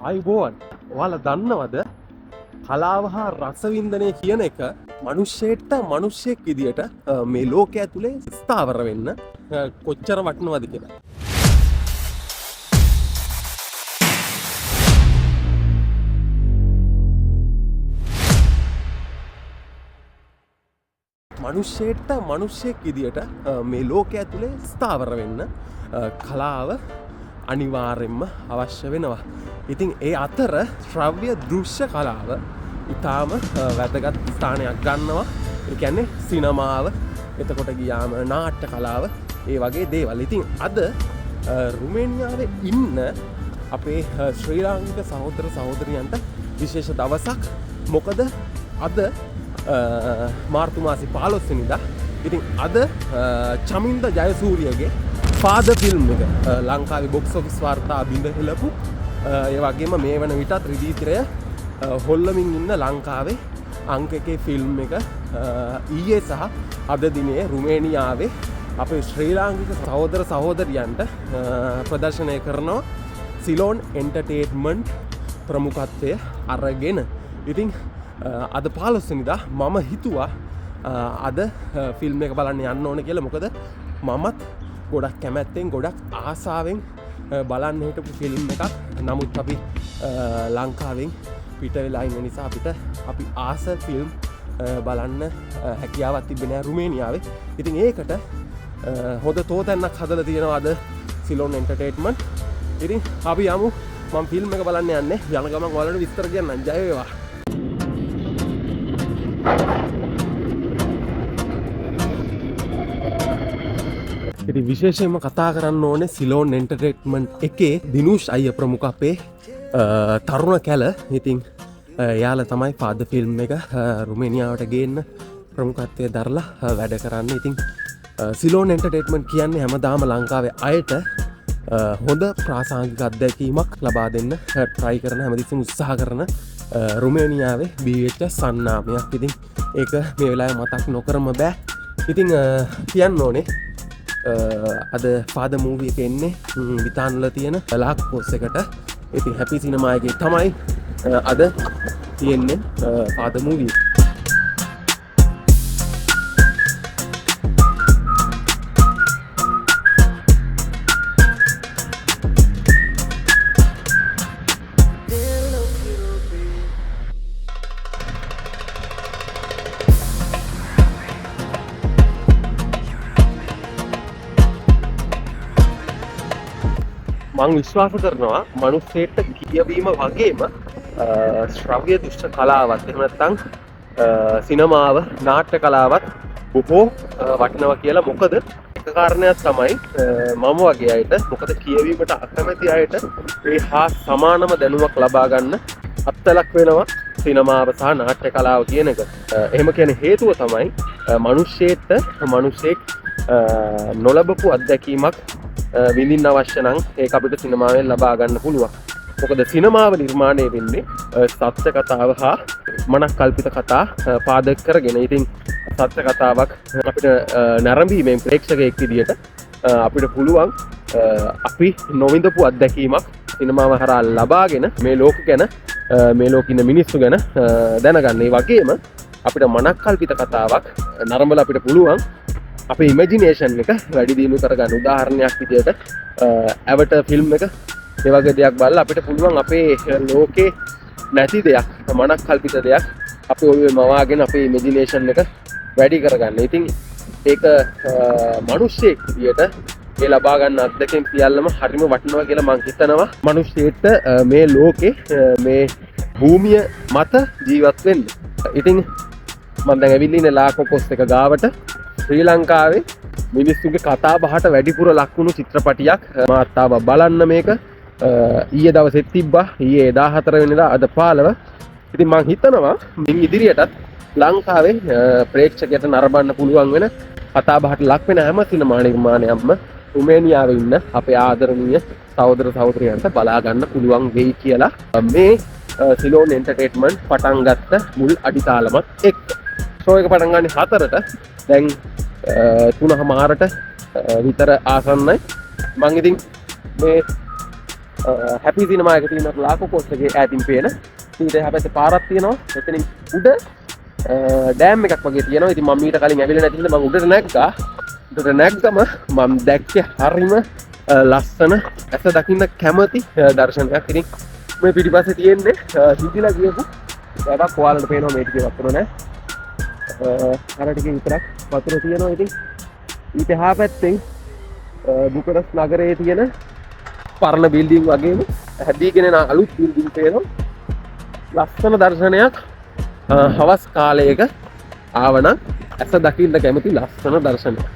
අයිබෝවන් ඔයාලා දන්නවද කලාව හා රසවින්දනය කියන එක මනුෂ්‍යයට මනුෂ්‍යයෙක් විදියට මේ ලෝකය ඇතුලේ ස්ථාවර වෙන්න කොච්චර වටිනවද කියලා. මනුෂ්‍යයට මනුෂ්‍යයෙක් විදියට මේ ලෝකය ඇතුලේ ස්ථාවර වෙන්න කලාව අනිවාර්යෙන්ම අවශ්‍ය වෙනවා. ඉතින් ඒ අතර ශ්‍රව්‍ය දෘශ්‍ය කලාව ඉතාම වැදගත් ස්ථානයක් ගන්නවා. ඒ කියන්නේ සිනමාව, එතකොට ගියාම නාට්‍ය කලාව, ඒ වගේ දේවල්. ඉතින් අද රුමේනියාවේ ඉන්න අපේ ශ්‍රී ලාංකික සහෝදර සහෝදරියන්ට විශේෂ දවසක්. මොකද අද මාර්තු මාසේ 15 වෙනිදා. ඉතින් අද චමින්ද ජයසූරියගේ ෆාදර් ෆිල්ම් එක ලංකාවේ බොක්ස් ඔෆිස් වාර්තා බිඳ හෙළපු, ඒ වගේම මේ වන විටත් රිදීතරය හොල්ලමින් ඉන්න ලංකාවේ අංක එකේ ෆිල්ම් එක ඊයේ සහ අද දිනේ රුමේනියාවේ අපේ ශ්‍රී ලාංකික සහෝදර සහෝදරියන්ට ප්‍රදර්ශනය කරනවා සිලෝන් එන්ටර්ටේන්මන්ට් ප්‍රමුඛත්වය අරගෙන. ඉතින් අද 15 වෙනිදා මම හිතුවා අද ෆිල්ම් එක බලන්න යන්න ඕන කියලා. මොකද මමත් ගොඩක් කැමැත්තෙන් ගොඩක් ආසාවෙන් බලන්න හිටපු ෆිල්ම් එකක්. නමුත් අපි ලංකාවෙන් පිට වෙලා ඉන්න නිසා අපි ආස ෆිල්ම් බලන්න හැකියාවක් තිබෙන්නේ නැහැ රුමේනියාවේ. ඉතින් ඒකට හොඳ තෝතැන්නක් හදලා තියෙනවා අද සිලෝන් එන්ටර්ටේන්මන්ට්. ඉතින් අපි යමු. මම ෆිල්ම් එක බලන්න යන්නේ. යන ගමන් ඔයාලට විස්තර කියන්නම්. ජය වේවා. ඉතින් විශේෂයෙන්ම කතා කරන්න ඕනේ සිලෝන් එන්ටර්ටේන්මන්ට් එකේ දිනුෂ් අයියා ප්‍රමුඛ අපේ තරුණ කැල. ඉතින් එයාලා තමයි ෆාදර් ෆිල්ම් එක රුමේනියාවට ගේන්න ප්‍රමුඛත්වයේ දරලා වැඩ කරන්නේ. ඉතින් සිලෝන් එන්ටර්ටේන්මන්ට් කියන්නේ හැමදාම ලංකාවේ අයට හොඳ ප්‍රාසංගික අත්දැකීමක් ලබා දෙන්න try කරන, හැමතිස්සෙම උත්සාහ කරන රුමේනියාවේ BHS සන්නාමයක්. ඉතින් ඒක මේ වෙලාවේ මතක් නොකරම බෑ. ඉතින් කියන්න ඕනේ අද ෆාදර් මූවී එක එන්නේ විතානවල තියෙන ලාක් පොස් එකට. ඉතින් හැපි සිනමා එකේ තමයි අද තියෙන්නේ ෆාදර් මූවී. මං විශ්වාස කරනවා මනුස්සයෙක්ට කියවීම වගේම ශ්‍රව්‍ය දෘශ්‍ය කලාවත් එහෙම නැත්නම් සිනමාව, නාට්‍ය කලාවත් බොහෝ වටිනවා කියලා. මොකද එක කාරණයක් තමයි මම වගේ අයට, මොකද කියවීමට අකමැති අයට ඒ හා සමානම දැනුමක් ලබා ගන්න අත්ලක් වෙනවා සිනමාව සහ නාට්‍ය කලාව කියන එක. එහෙම කියන හේතුව තමයි මිනිස්සෙක් නොලබපු අත්දැකීමක් විඳින්න අවශ්‍ය නම් ඒක අපිට සිනමාවෙන් ලබා ගන්න පුළුවන්. මොකද සිනමාව නිර්මාණය වෙන්නේ සත්‍ය කතාව හා මනස් කල්පිත කතා පාදක කරගෙන. ඉතින් සත්‍ය කතාවක් අපිට නැරඹීමෙන් ප්‍රේක්ෂකයෙක් විදියට අපිට පුළුවන් අපි නොවිඳපු අත්දැකීමක් සිනමාව හරහා ලබාගෙන මේ ලෝක ගැන, මේ ලෝකේ ඉන්න මිනිස්සු ගැන දැනගන්න. ඒ වගේම අපිට මනස් කල්පිත කතාවක් නරඹලා අපිට පුළුවන් අපේ ඉමැජිනේෂන් එක වැඩි දියුණු කරගන්න. උදාහරණයක් විදියට ඇවටර් ෆිල්ම් එක, ඒ වගේ දෙයක් බලලා අපිට පුළුවන් අපේ ලෝකේ නැති දෙයක්, මනස් කල්පිත දෙයක් අපේ ඔළුවේ මවාගෙන අපේ ඉමැජිනේෂන් එක වැඩි කරගන්න. ඉතින් ඒක මිනිස්සෙක් විදියට ඒ ලබා ගන්න අත්දැකීම් සියල්ලම හරිම වටිනවා කියලා මම හිතනවා. මිනිස්සෙට මේ ලෝකේ මේ භූමිය මත ජීවත් වෙන්න. ඉතින් මම දැන් ඇවිල්ලා ඉන්නේ ලාකොකොස් එක ගාවට. ශ්‍රී ලංකාවේ මිනිස්සුගේ කතා බහට වැඩිපුර ලක්වුණු චිත්‍රපටියක් මාත් ආවා බලන්න මේක. ඊයේ දවසේ තිබ්බා, ඊයේ 14 වෙනිදා, අද 15. ඉතින් මම හිතනවා මින් ඉදිරියටත් ලංකාවේ ප්‍රේක්ෂකයට නරඹන්න පුළුවන් වෙන කතා බහට ලක් වෙන හැම සිනමා නිර්මාණයක්ම රුමේනියාවේ ඉන්න අපේ ආදරණීය සහෝදර සහෝදරියන්ට බලා ගන්න පුළුවන් වෙයි කියලා මේ සිලෝන් එන්ටර්ටේන්මන්ට් පටන් ගත්ත මුල් අඩිතාලමත් එක්ක. ෂෝ එක පටන් ගන්නේ 4ට. දැන් 3:00 විතර ආසන්නයි. මං ඉතින් මේ හැපි සිනමා එක තියෙන ලාකෝ කෝස්ට් එකේ ඈතින් පේන. ඊට එහා පැත්තේ පාරක් තියෙනවා. එතනින් උඩ ඩෑම් එකක් වගේ තියෙනවා. ඉතින් මම ඊට කලින් ඇවිල්ලා නැති හින්දා මම උඩට නැග්ගා. උඩට නැග්ගම මම දැක්කේ හරිම ලස්සන ඇස දකින්න කැමති දර්ශනයක්. ඉතින් මේ පිටිපස්සේ තියෙන්නේ හිතිලා ගියපු වැඩක් ඔයාලට පේනවා මේ ටිකේ වතුර නෑ. අර ටිකේ විතරක් වතුර තියෙනවා. ඉතින් ඊට එහා පැත්තෙන් බුකරස් නගරයේ තියෙන පරණ බිල්ඩින් වගේම හැදීගෙන යන අලුත් බිල්ඩින් පේනවා. ලස්සන දර්ශනයක්. හවස් කාලයක ආවනම් ඇස දකින්න කැමති ලස්සන දර්ශනයක්.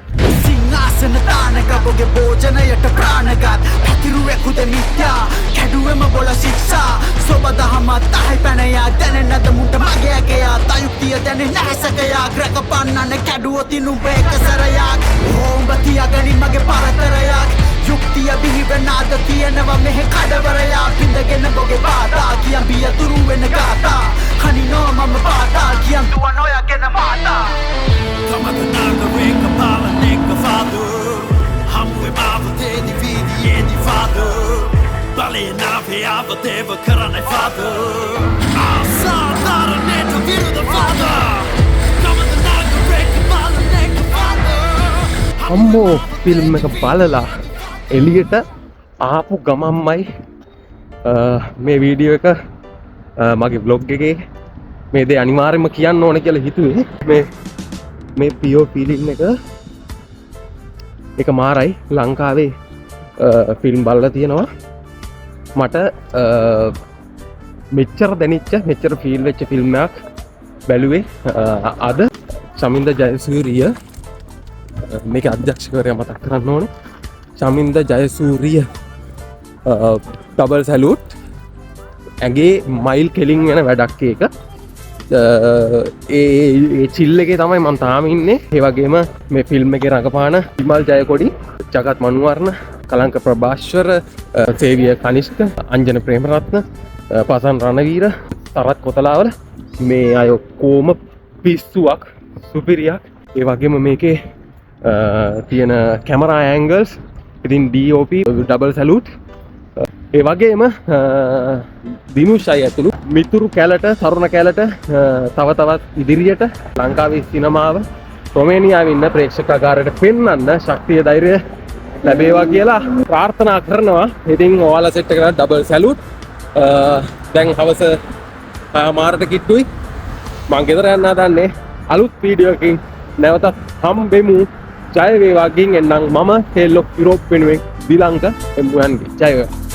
සිංහාසන තානක ඔබගේ භෝජනයට ප්‍රාණගත් පැතිරුවෙකුද මිත්‍යා කැඩුවෙම බොල ශික්ෂා සොබදහම තහයි පැනයා දැනෙන්නද මුන්ට මගේ ඇගයා තයුක්තිය දැනෙ නැසකයා ග්‍රක පන්නන්න කැඩුවොතින් උඹ එක සරයක් හෝම්බ තියගනි මගේ පරතරයක් යුක්තිය බිහිවෙනාද තියෙනවා මෙහෙ කඩවරයා පිඳගෙන බොගේ බාධා කියන් බිය තුරු වෙන ගාතා හනිනෝ මම බාධා කියන් දුවන් ඔයගෙන මාතා තමද නාගවේක පාලනෙක ෆාදර් හම්වේ මාවතේදි වීදියේදි ෆාදර් බලේ නාවේ ආවතේව කරන්නේ ෆාදර් ආසාධාරණයට විරුද්ධ ෆාදර් තමද නාගවේක පාලනෙක ෆාදර් අම්මෝ ෆිල්ම් එක බලලා එලියට ආපු ගමම්මයි මේ වීඩියෝ එක මගේ බ්ලොග් එකේ මේ දේ අනිවාර්යයෙන්ම කියන්න ඕන කියලා හිතුවේ. මේ පියෝ ෆීලිං එක මාරයි. ලංකාවේ ෆිල්ම් බලලා තියෙනවා. මට මෙච්චර දැනිච්ච මෙච්චර ෆීල් වෙච්ච ෆිල්ම් එකක් බැලුවේ අද චමින්ද ජයසූරිය මේක අධ්‍යක්ෂකවරයා මතක් කරන්න ඕනේ. චමින්ද ජයසූරිය ඩබල් සැලූට්. ඇගේ මයිල් කෙලින් වෙන වැඩක් එක. ඒ චිල්ල එකේ තමයි මම තාම ඉන්නේ. ඒ වගේම මේ ෆිල්ම් එකේ රඟපාන විමල් ජයකොඩි, ජගත් මනුවර්ණ, කලංක ප්‍රභාස්වර, සේවිය කනිෂ්ක, අංජන ප්‍රේමරත්න, පසන් රණවීර, තරත් කොතලාවල මේ අය කොම පිස්සුවක් සුපිරියක්. ඒ වගේම මේකේ තියෙන කැමරා ඇන්ගල්ස් ඉතින් DOP ඩබල් සැලූට්. ඒ වගේම දිනුෂයි ඇතුළු මිතුරු කැලට තරුණ කැලට තව තවත් ඉදිරියට ලංකාවේ සිනමාව රොමේනියාවේ ඉන්න ප්‍රේක්ෂකාගාරයට පෙන්වන්න ශක්තිය ධෛර්යය ලැබේවා කියලා ප්‍රාර්ථනා කරනවා. ඉතින් ඔයාලා සෙට් එකට ඩබල් සැලූට්. දැන් හවස මාරට කිට්ටුයි. මං ගෙදර යන්න හදන්නේ. අලුත් වීඩියෝ එකකින් නැවතත් හම්බෙමු. ජය වේවා ගින් එන්නම් මම හෙල්ලොක් යුරෝප් වෙනුවෙන් දිලංක එම්බුයන්ගේ ජය වේවා.